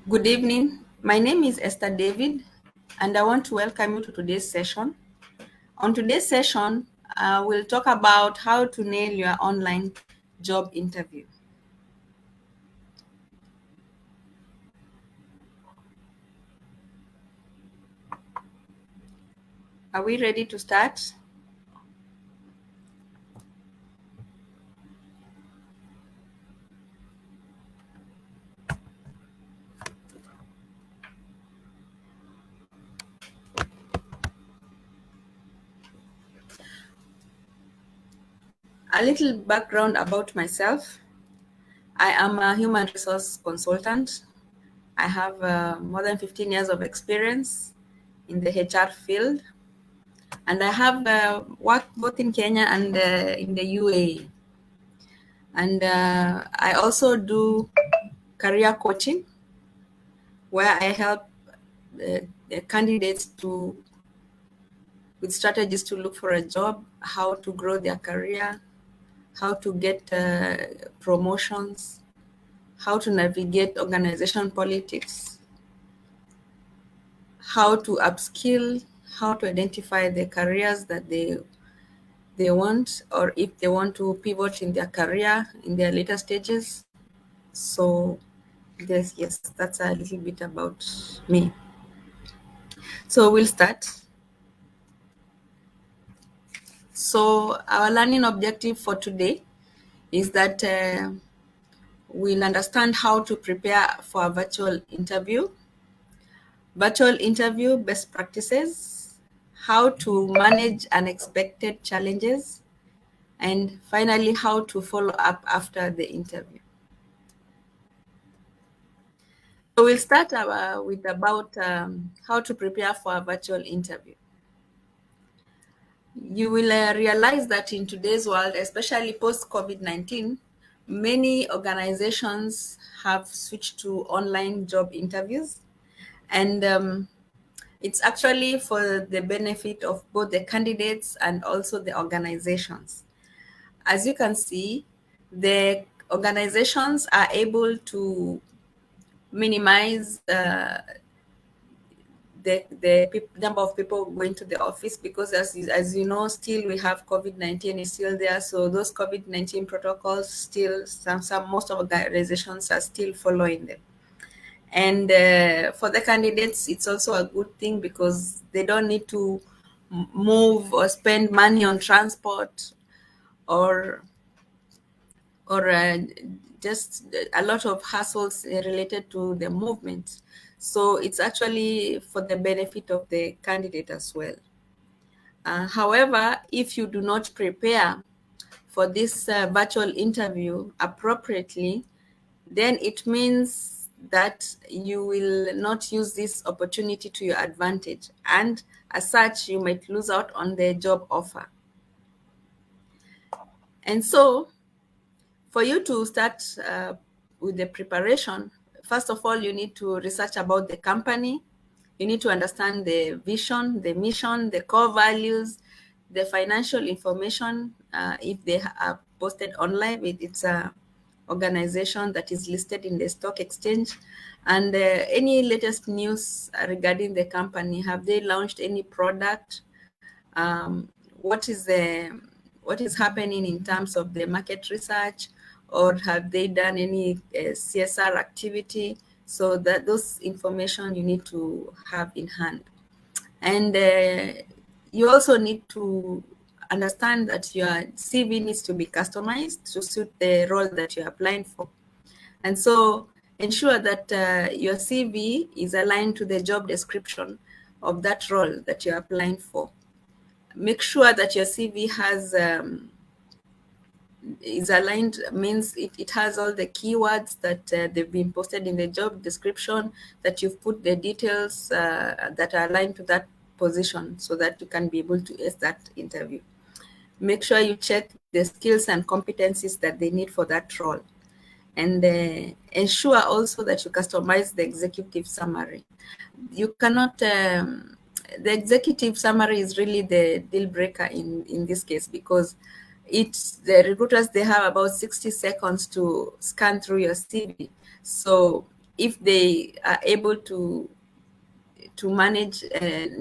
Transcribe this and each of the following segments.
Good evening. My name is Esther David, and I want to welcome you to today's session. On today's session, we'll talk about how to nail your online job interview. Are we ready to start? A little background about myself. I am a human resource consultant. I have more than 15 years of experience in the HR field, and I have worked both in Kenya and in the UAE. And I also do career coaching, where I help the candidates with strategies to look for a job, how to grow their career, how to get promotions, how to navigate organization politics, how to upskill, how to identify the careers that they want, or if they want to pivot in their career in their later stages. So yes, that's a little bit about me. So we'll start. So our learning objective for today is that we'll understand how to prepare for a virtual interview best practices, how to manage unexpected challenges, and finally, how to follow up after the interview. So we'll start with about how to prepare for a virtual interview. You will realize that in today's world, especially post-COVID-19, many organizations have switched to online job interviews. And it's actually for the benefit of both the candidates and also the organizations. As you can see, the organizations are able to minimize the number of people going to the office, because as you know, still we have COVID-19 is still there. So those COVID-19 protocols still, most of organizations are still following them. And for the candidates, it's also a good thing because they don't need to move or spend money on transport or just a lot of hassles related to the movement. So it's actually for the benefit of the candidate as well. However, if you do not prepare for this virtual interview appropriately, then it means that you will not use this opportunity to your advantage. And as such, you might lose out on the job offer. And so, for you to start with the preparation, first of all, you need to research about the company. You need to understand the vision, the mission, the core values, the financial information, if they are posted online with its organization that is listed in the stock exchange, and any latest news regarding the company. Have they launched any product? What is happening in terms of the market research, or have they done any CSR activity? So that those information you need to have in hand. And you also need to understand that your CV needs to be customized to suit the role that you're applying for. And so ensure that your CV is aligned to the job description of that role that you're applying for. Make sure that your CV is aligned, means it has all the keywords that they've been posted in the job description, that you've put the details that are aligned to that position so that you can be able to ace that interview. Make sure you check the skills and competencies that they need for that role. And ensure also that you customize the executive summary. You cannot, the executive summary is really the deal breaker in this case, because the recruiters, they have about 60 seconds to scan through your CV. So if they are able to manage,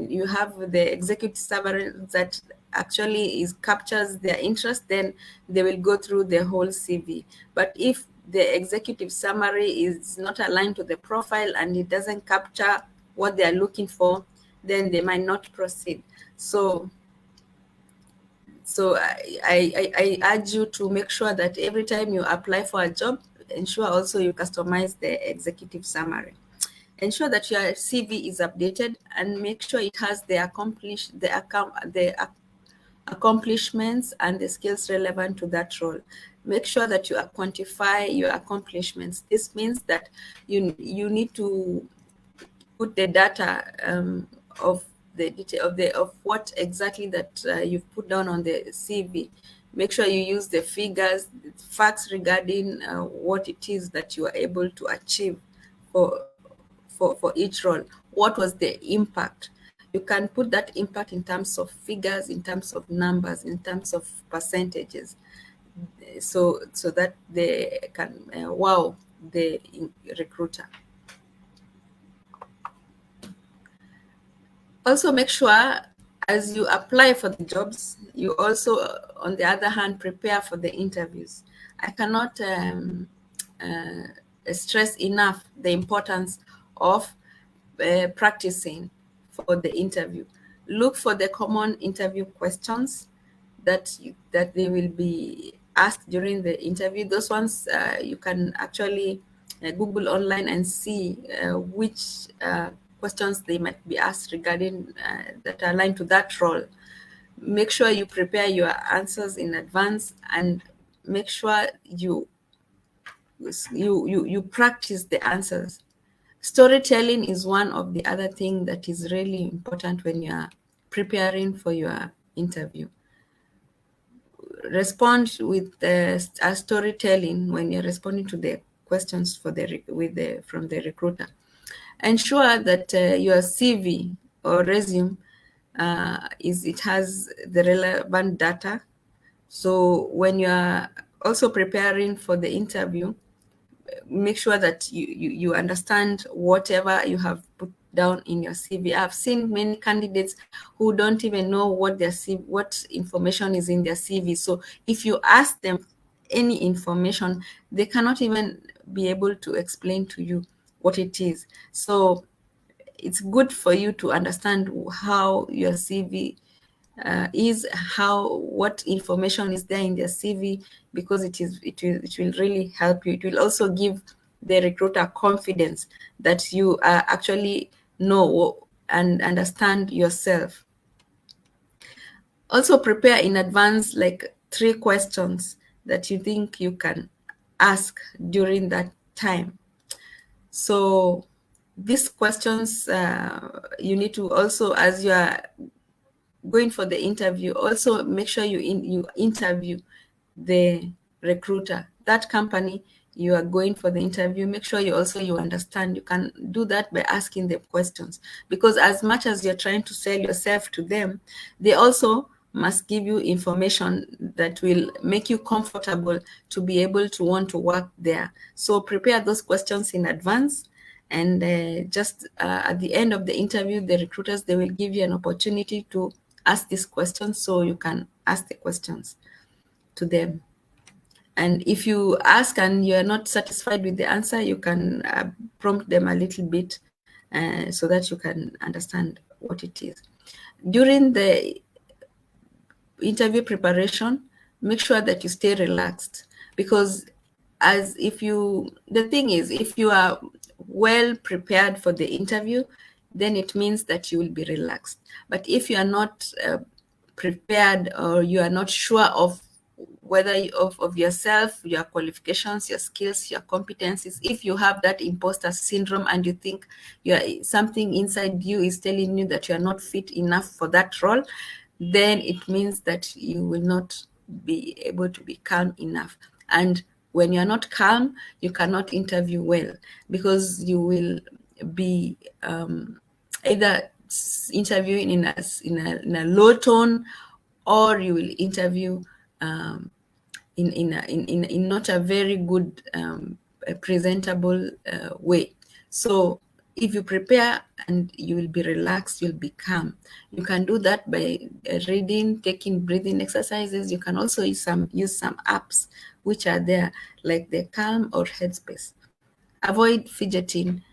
you have the executive summary that actually captures their interest, then they will go through the whole CV. But if the executive summary is not aligned to the profile and it doesn't capture what they are looking for, then they might not proceed. So I urge you to make sure that every time you apply for a job, ensure also you customize the executive summary. Ensure that your CV is updated and make sure it has the accomplishments and the skills relevant to that role. Make sure that you quantify your accomplishments. This means that you need to put the data of the detail of what exactly that you've put down on the CV. Make sure you use the figures, facts regarding what it is that you are able to achieve for for each role. What was the impact? You can put that impact in terms of figures, in terms of numbers, in terms of percentages, so that they can wow the recruiter. Also, make sure as you apply for the jobs, you also, on the other hand, prepare for the interviews. I cannot stress enough the importance of practicing for the interview. Look for the common interview questions that they will be asked during the interview. Those ones you can actually Google online and see which questions they might be asked regarding that are aligned to that role. Make sure you prepare your answers in advance and make sure you practice the answers. Storytelling is one of the other things that is really important when you are preparing for your interview. Respond with a storytelling when you're responding to the questions from the recruiter. Ensure that your CV or resume it has the relevant data. So when you are also preparing for the interview, make sure that you understand whatever you have put down in your CV. I've seen many candidates who don't even know what what information is in their CV. So if you ask them any information, they cannot even be able to explain to you what it is. So it's good for you to understand how your CV what information is there in their CV, because it will really help you. It will also give the recruiter confidence that you actually know and understand yourself. Also prepare in advance like 3 questions that you think you can ask during that time. So these questions you need to also, as you are going for the interview, also make sure you interview the recruiter, that company you are going for the interview. Make sure you understand. You can do that by asking them questions, because as much as you're trying to sell yourself to them, they also must give you information that will make you comfortable to be able to want to work there. So prepare those questions in advance, and just at the end of the interview, the recruiters, they will give you an opportunity to ask these questions, so you can ask the questions to them. And if you ask and you're not satisfied with the answer, you can prompt them a little bit so that you can understand what it is. During the interview preparation, make sure that you stay relaxed, because the thing is, if you are well prepared for the interview, then it means that you will be relaxed. But if you are not prepared, or you are not sure of whether of yourself, your qualifications, your skills, your competencies, if you have that imposter syndrome and you think something inside you is telling you that you are not fit enough for that role, then it means that you will not be able to be calm enough. And when you are not calm, you cannot interview well, because you will be either interviewing in a low tone, or you will interview in not a very good presentable way. So if you prepare and you will be relaxed, you'll be calm. You can do that by reading, taking breathing exercises. You can also use some apps which are there, like the Calm or Headspace. Avoid fidgeting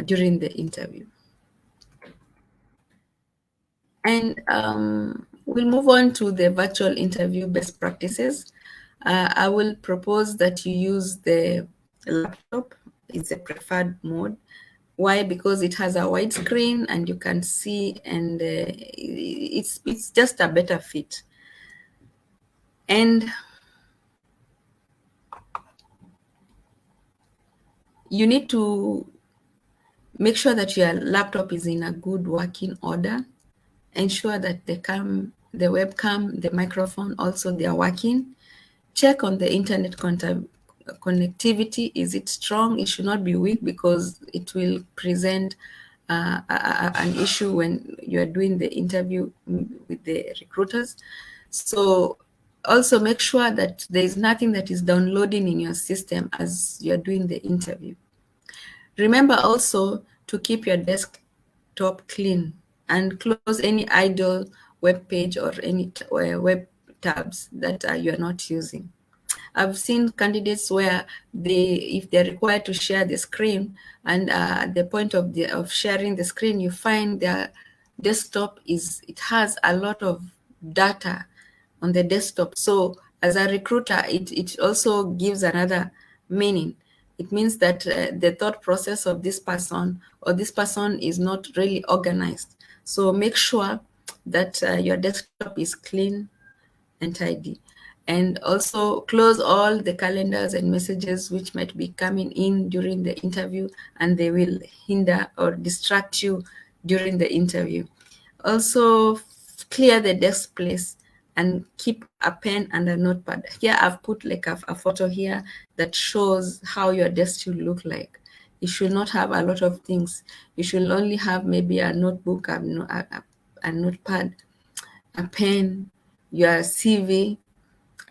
during the interview. And we'll move on to the virtual interview best practices. I will propose that you use the laptop. It's a preferred mode. Why? Because it has a wide screen and you can see, and it's just a better fit. And you need to make sure that your laptop is in a good working order. Ensure that the webcam, the microphone, also they are working. Check on the internet connectivity. Is it strong? It should not be weak, because it will present an issue when you are doing the interview with the recruiters. So also make sure that there is nothing that is downloading in your system as you are doing the interview. Remember also to keep your desktop clean and close any idle web page or any web tabs that you are not using. I've seen candidates where if they're required to share the screen, and at the point of sharing the screen, you find their desktop it has a lot of data on the desktop. So as a recruiter, it also gives another meaning. It means that the thought process of this person is not really organized. So make sure that your desktop is clean and tidy. And also close all the calendars and messages which might be coming in during the interview, and they will hinder or distract you during the interview. Also clear the desk place and keep a pen and a notepad. Here I've put like a photo here that shows how your desk should look like. It should not have a lot of things. You should only have maybe a notebook, a notepad, a pen, your CV,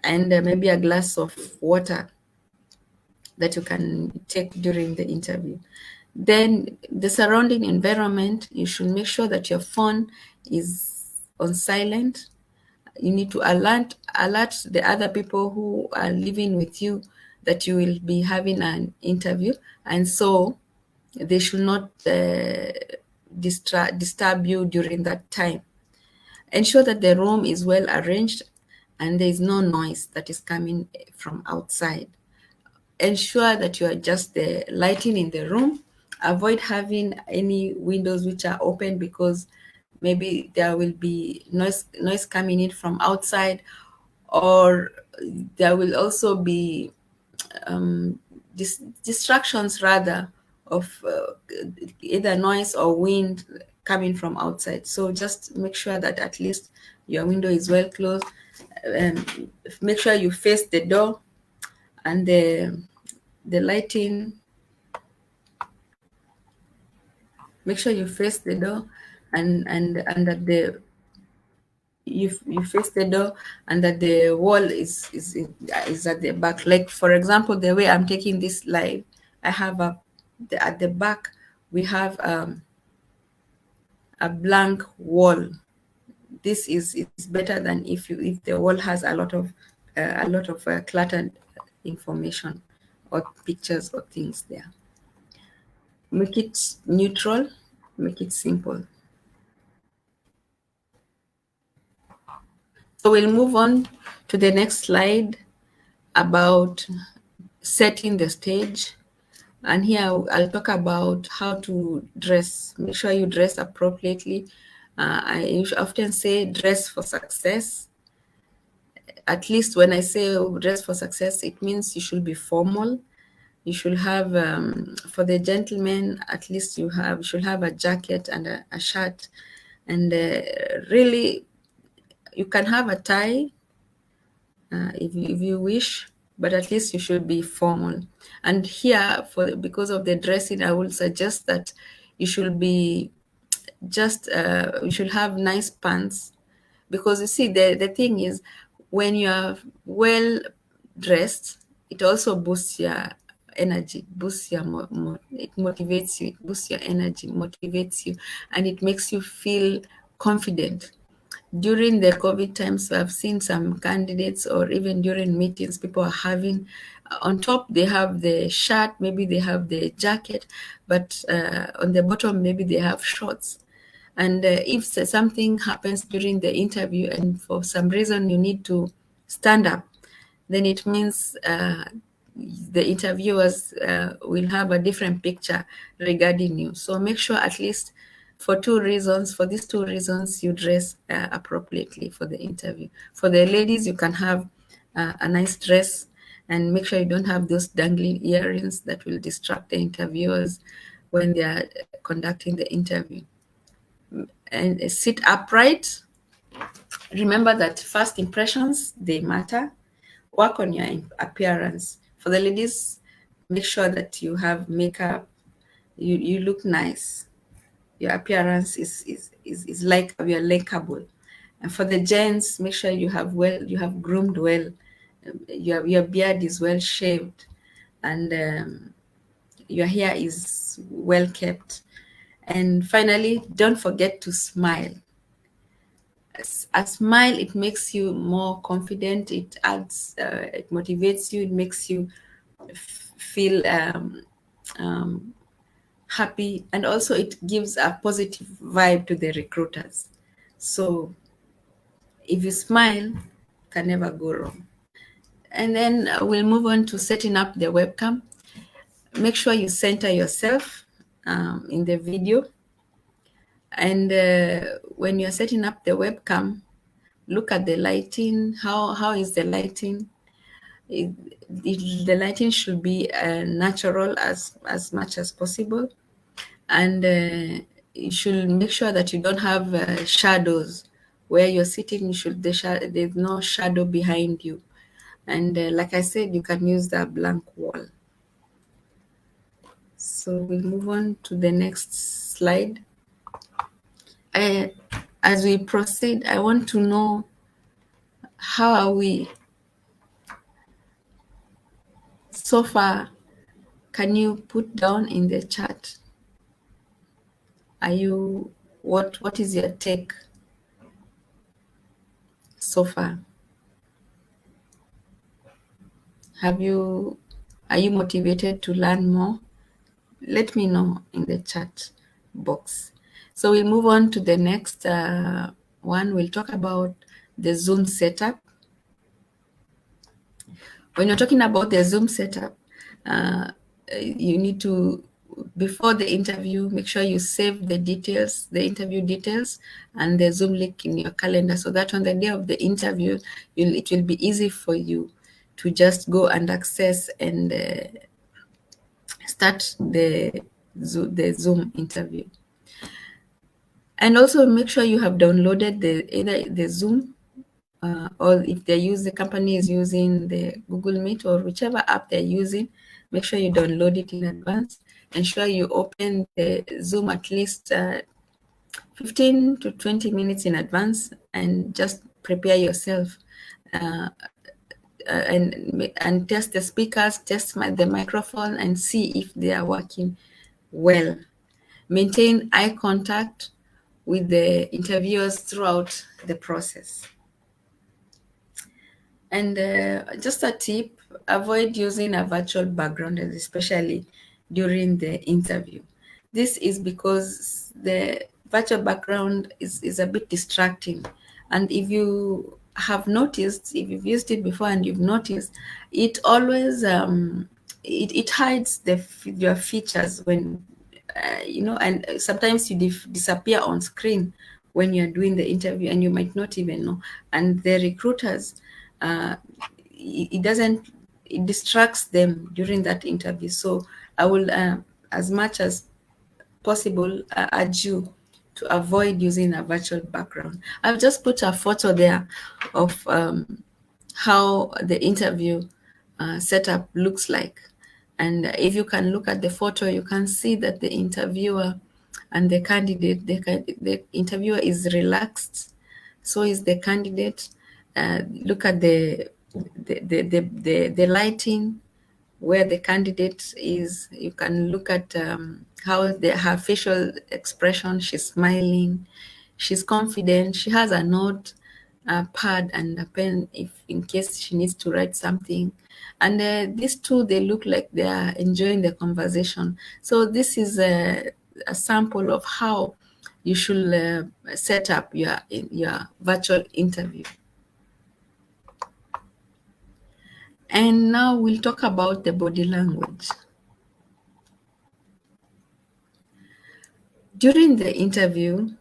and maybe a glass of water that you can take during the interview. Then the surrounding environment, you should make sure that your phone is on silent. You need to alert the other people who are living with you that you will be having an interview, and so they should not disturb you during that time. Ensure that the room is well arranged and there is no noise that is coming from outside. Ensure that you adjust the lighting in the room. Avoid having any windows which are open, because maybe there will be noise coming in from outside, or there will also be distractions rather of either noise or wind coming from outside. So just make sure that at least your window is well closed. Make sure you face the door, and the lighting. Make sure you face the door, and that you face the door, and that the wall is at the back. Like for example, the way I'm taking this live, I have at the back we have a blank wall. This is better than if the wall has a lot of cluttered information or pictures or things there. Make it neutral, make it simple. So we'll move on to the next slide about setting the stage. And here I'll talk about how to dress. Make sure you dress appropriately. I often say dress for success. At least when I say dress for success, it means you should be formal. You should have, for the gentlemen, at least you should have a jacket and a shirt. And really, you can have a tie if you wish, but at least you should be formal. And here, because of the dressing, I will suggest that you should be you should have nice pants, because you see the thing is, when you are well dressed, it also boosts energy, boosts your it motivates you, it boosts your energy, motivates you, and it makes you feel confident. During the COVID times, I've seen some candidates, or even during meetings, people are having, on top, they have the shirt, maybe they have the jacket, but on the bottom, maybe they have shorts. And if something happens during the interview and for some reason you need to stand up, then it means the interviewers will have a different picture regarding you. So make sure at least for these two reasons, you dress appropriately for the interview. For the ladies, you can have a nice dress, and make sure you don't have those dangling earrings that will distract the interviewers when they are conducting the interview. And sit upright. Remember that first impressions, they matter. Work on your appearance. For the ladies, make sure that you have makeup, you look nice. Your appearance is like, you're likable. And for the gents, make sure you have groomed well. Your beard is well shaved, and your hair is well kept. And finally, don't forget to smile. A smile, it makes you more confident. It it motivates you. It makes you feel happy, and also it gives a positive vibe to the recruiters. So if you smile, can never go wrong. And then we'll move on to setting up the webcam. Make sure you center yourself in the video. And when you're setting up the webcam, look at the lighting. How is the lighting? The lighting should be natural as much as possible, and you should make sure that you don't have shadows where you're sitting. There's no shadow behind you, and like I said, you can use the blank wall. So we'll move on to the next slide. As we proceed, I want to know, how are we so far? Can you put down in the chat? What is your take so far? Are you motivated to learn more? Let me know in the chat box. So we'll move on to the next one. We'll talk about the Zoom setup. When you're talking about the Zoom setup, you need to, before the interview, make sure you save the details, the interview details, and the Zoom link in your calendar, so that on the day of the interview, it will be easy for you to just go and access and start the Zoom interview. And also make sure you have downloaded either the Zoom or if the company is using the Google Meet or whichever app they're using, make sure you download it in advance. Ensure you open the Zoom at least 15 to 20 minutes in advance, and just prepare yourself and test the speakers, test the microphone, and see if they are working well. Maintain eye contact with the interviewers throughout the process. And just a tip, avoid using a virtual background, especially during the interview. This is because the virtual background is a bit distracting. And if you have noticed, if you've used it before and you've noticed, it always, it hides your features when, and sometimes you disappear on screen when you're doing the interview, and you might not even know. And the recruiters, it distracts them during that interview. So I will, as much as possible, urge you to avoid using a virtual background. I've just put a photo there of how the interview setup looks like. And if you can look at the photo, you can see that the interviewer and the candidate, the interviewer is relaxed, so is the candidate. Look at the lighting, where the candidate is. You can look at her facial expression. She's smiling, she's confident, she has a note, a pad and a pen if in case she needs to write something. And these two, they look like they are enjoying the conversation. So this is a sample of how you should set up your virtual interview. And now we'll talk about the body language. During the interview,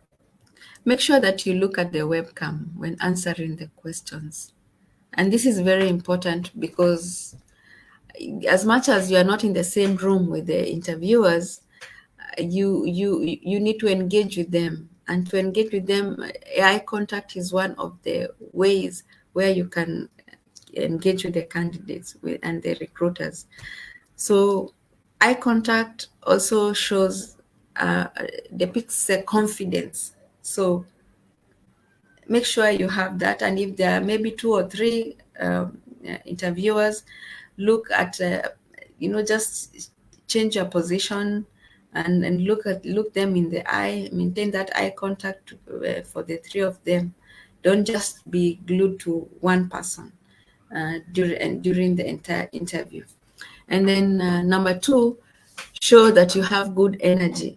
make sure that you look at the webcam when answering the questions. And this is very important because as much as you are not in the same room with the interviewers, you need to engage with them. And to engage with them, eye contact is one of the ways where you can engage with the candidates and the recruiters. So eye contact also shows, depicts the confidence. So make sure you have that. And if there are maybe 2 or 3 interviewers, look at, just change your position and look them in the eye, maintain that eye contact for the 3 of them. Don't just be glued to one person during the entire interview. And then number 2, show that you have good energy.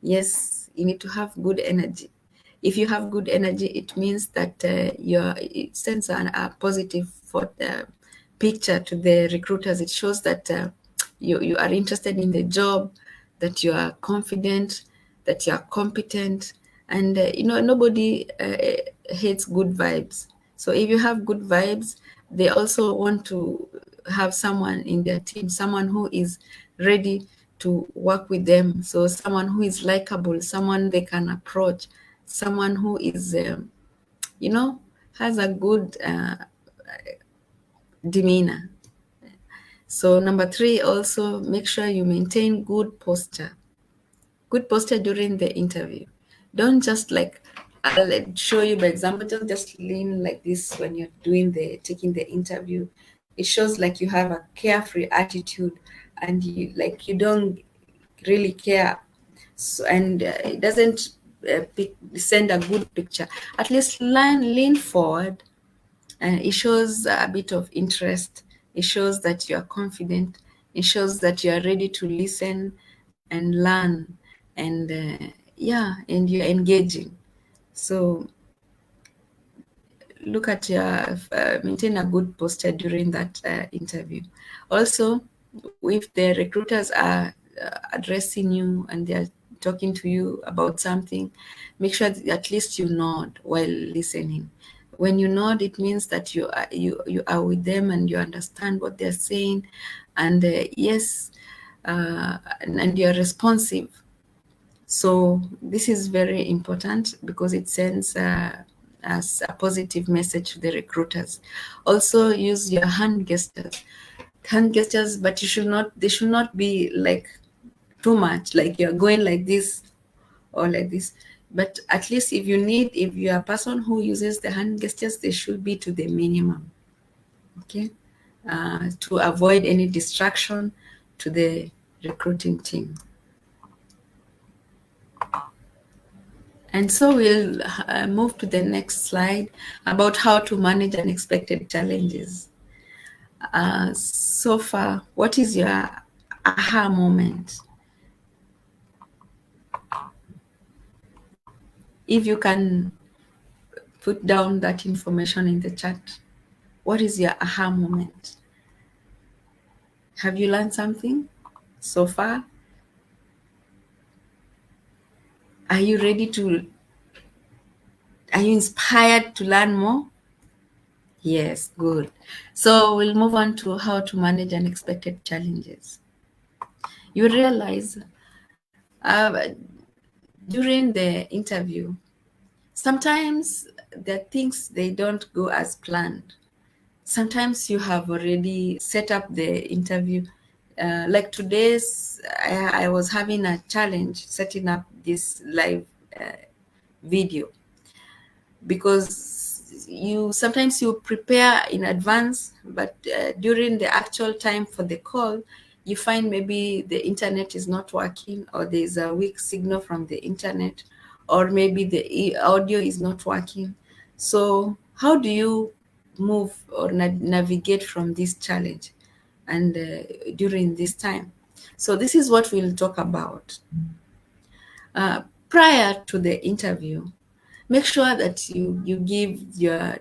Yes, you need to have good energy. If you have good energy, it means that it sends a positive for the picture to the recruiters. It shows that you are interested in the job, that you are confident, that you are competent, and nobody hates good vibes. So if you have good vibes, they also want to have someone in their team, someone who is ready to work with them. So someone who is likable, someone they can approach, someone who is, has a good demeanor. So number 3, also make sure you maintain good posture. Good posture during the interview. Don't just I'll show you by example, just lean like this when you're taking the interview. It shows like you have a carefree attitude and you don't really care. So, and it doesn't send a good picture. At least lean forward. It shows a bit of interest. It shows that you are confident. It shows that you are ready to listen and learn. And and you're engaging. So look at maintain a good posture during that interview. Also, if the recruiters are addressing you and they're talking to you about something, make sure that at least you nod while listening. When you nod, it means that you are with them and you understand what they're saying, and and you're responsive. So this is very important because it sends as a positive message to the recruiters. Also use your hand gestures. Hand gestures, but they should not be like too much, like you're going like this or like this. But at least if you're a person who uses the hand gestures, they should be to the minimum. Okay. To avoid any distraction to the recruiting team. And so we'll move to the next slide about how to manage unexpected challenges. So far, what is your aha moment? If you can put down that information in the chat, what is your aha moment? Have you learned something so far? Are you inspired to learn more? Yes, good. So we'll move on to how to manage unexpected challenges. You realize during the interview, sometimes there are things they don't go as planned. Sometimes you have already set up the interview. Like today's, I was having a challenge setting up this live video because you sometimes you prepare in advance, but during the actual time for the call, you find maybe the internet is not working, or there's a weak signal from the internet, or maybe the audio is not working. So how do you move or navigate from this challenge and during this time? So this is what we'll talk about. Prior to the interview, make sure that you give your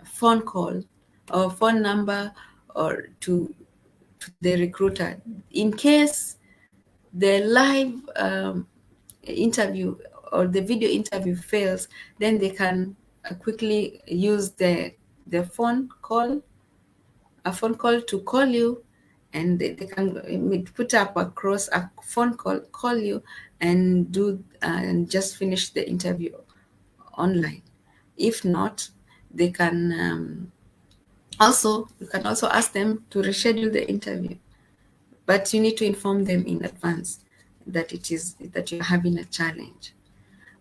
phone call or phone number or to the recruiter in case the live interview or the video interview fails. Then they can quickly use the phone call, a phone call to call you, and they can put up across a phone call you and do and just finish the interview online. If not, they can you can also ask them to reschedule the interview, but you need to inform them in advance that you're having a challenge,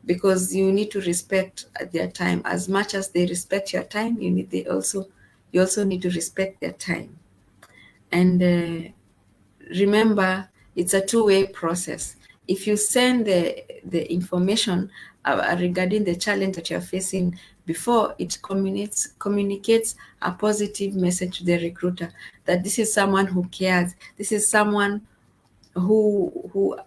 because you need to respect their time as much as they respect your time. You also need to respect their time. And remember, it's a two-way process. If you send the information regarding the challenge that you're facing before, it communicates a positive message to the recruiter that this is someone who cares. This is someone who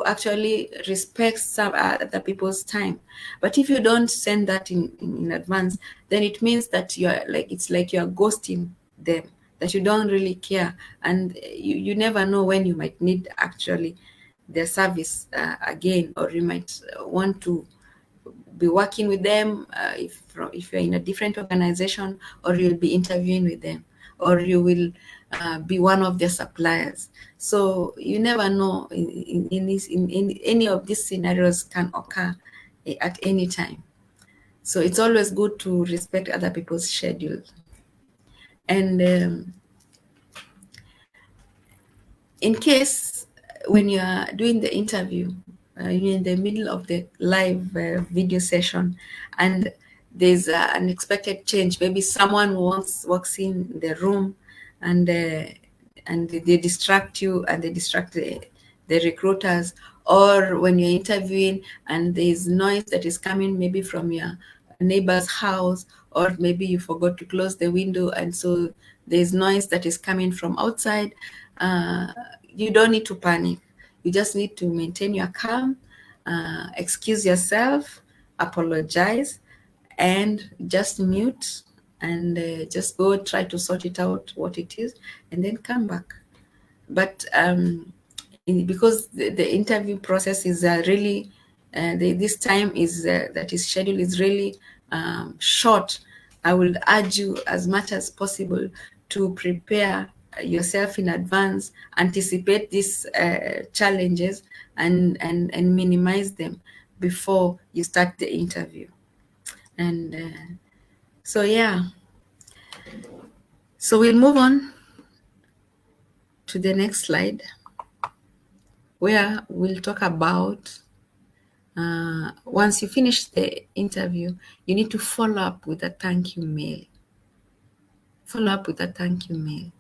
actually respects some other people's time. But if you don't send that in advance, then it means that it's like you're ghosting them, that you don't really care, and you never know when you might need actually their service again, or you might want to be working with them if you're in a different organization, or you'll be interviewing with them, or you will be one of their suppliers. So you never know in any of these scenarios can occur at any time. So it's always good to respect other people's schedules. And in case when you are doing the interview, you're in the middle of the live video session, and there's an unexpected change. Maybe someone walks in the room, and they distract you, and they distract the recruiters. Or when you're interviewing and there's noise that is coming maybe from your neighbor's house, or maybe you forgot to close the window, and so there's noise that is coming from outside. You don't need to panic. You just need to maintain your calm, excuse yourself, apologize, and just mute, and just go try to sort it out what it is, and then come back. But because the interview process is really this time is that is scheduled is really short, I will urge you as much as possible to prepare yourself in advance, anticipate these challenges, and minimize them before you start the interview. And so yeah, so we'll move on to the next slide, where we'll talk about once you finish the interview, you need to follow up with a thank you mail. Follow up with a thank you mail.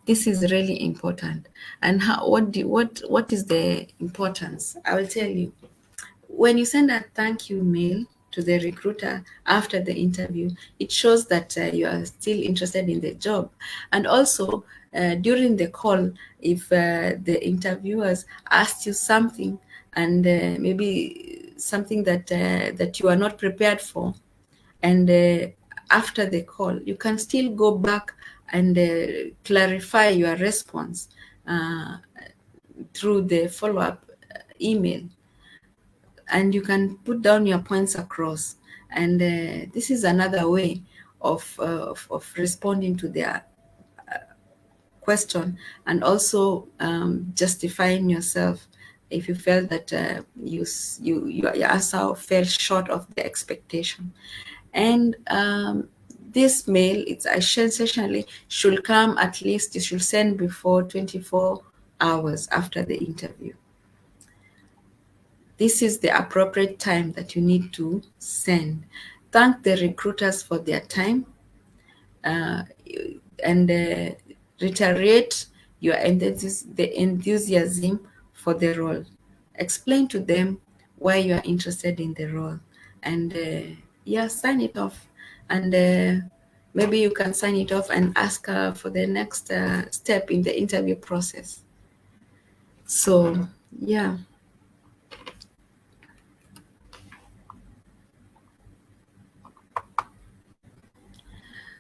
This is really important. And what is the importance? I will tell you. When you send a thank you mail to the recruiter after the interview, it shows that you are still interested in the job. And also, during the call, if the interviewers asked you something, and maybe something that you are not prepared for, and after the call, you can still go back and clarify your response through the follow-up email, and you can put down your points across. And this is another way of responding to their question, and also justifying yourself if you felt that your answer fell short of the expectation. And this mail, it's essentially should come, at least you should send before 24 hours after the interview. This is the appropriate time that you need to send. thank the recruiters for their time, and reiterate the enthusiasm for the role. Explain to them why you are interested in the role, and sign it off. And maybe you can sign it off and ask for the next step in the interview process. So, yeah.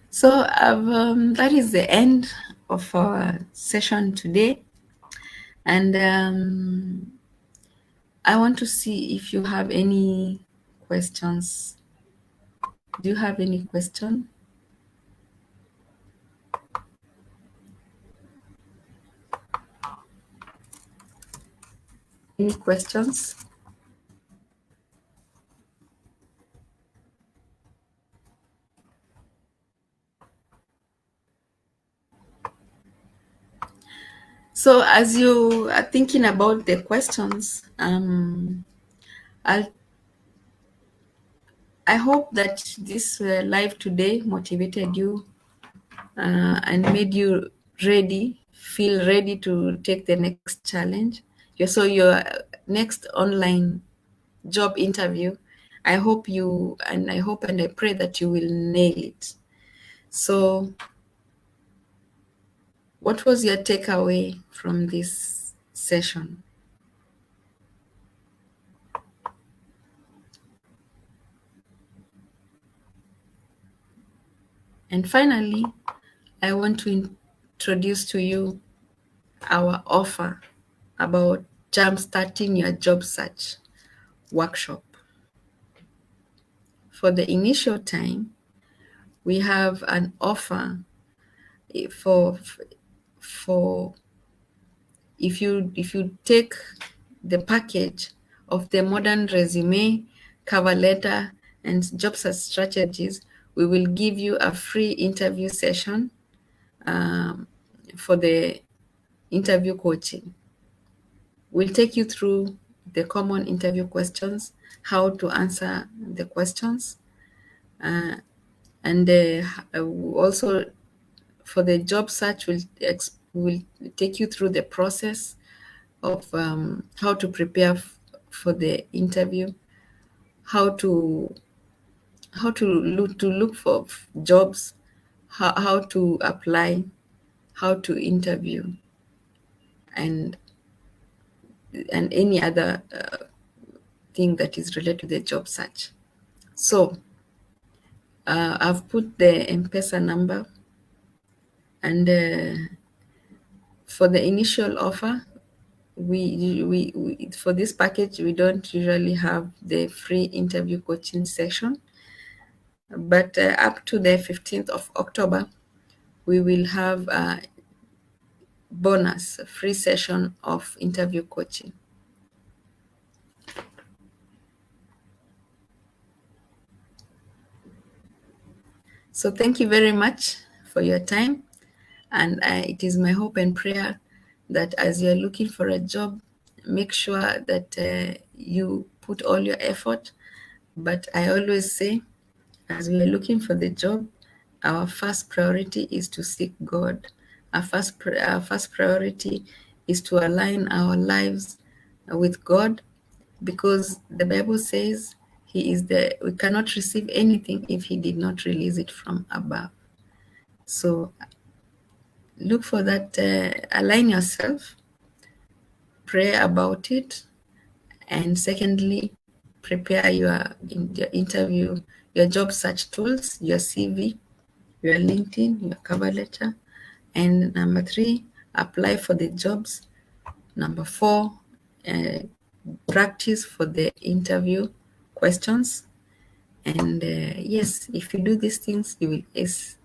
So that is the end of our session today. And I want to see if you have any questions. Do you have any question? Any questions? So as you are thinking about the questions, I hope that this live today motivated you and made you feel ready to take the next challenge. So your next online job interview, I hope and I pray that you will nail it. So what was your takeaway from this session? And finally, I want to introduce to you our offer about jumpstarting your job search workshop. For the initial time, we have an offer for if you take the package of the modern resume, cover letter, and job search strategies, we will give you a free interview session for the interview coaching. We'll take you through the common interview questions, how to answer the questions, and also for the job search, we'll take you through the process of how to prepare for the interview, how to look for jobs, how to apply, how to interview, and any other thing that is related to the job search. So I've put the M-Pesa number, and for the initial offer, we for this package, we don't usually have the free interview coaching session, but up to the 15th of October, we will have a bonus free session of interview coaching. So thank you very much for your time. And it is my hope and prayer that as you're looking for a job, make sure that you put all your effort. But I always say, as we are looking for the job, our first priority is to seek God. Our first priority is to align our lives with God, because the Bible says we cannot receive anything if He did not release it from above. So look for that, align yourself, pray about it, and secondly, prepare your interview, your job search tools, your CV, your LinkedIn, your cover letter. And number 3, apply for the jobs. Number 4, practice for the interview questions. And yes, if you do these things, you will ace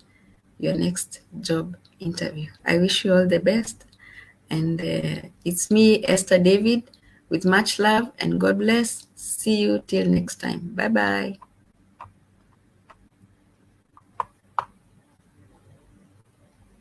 your next job interview. I wish you all the best. And it's me, Esther David, with much love and God bless. See you till next time. Bye-bye.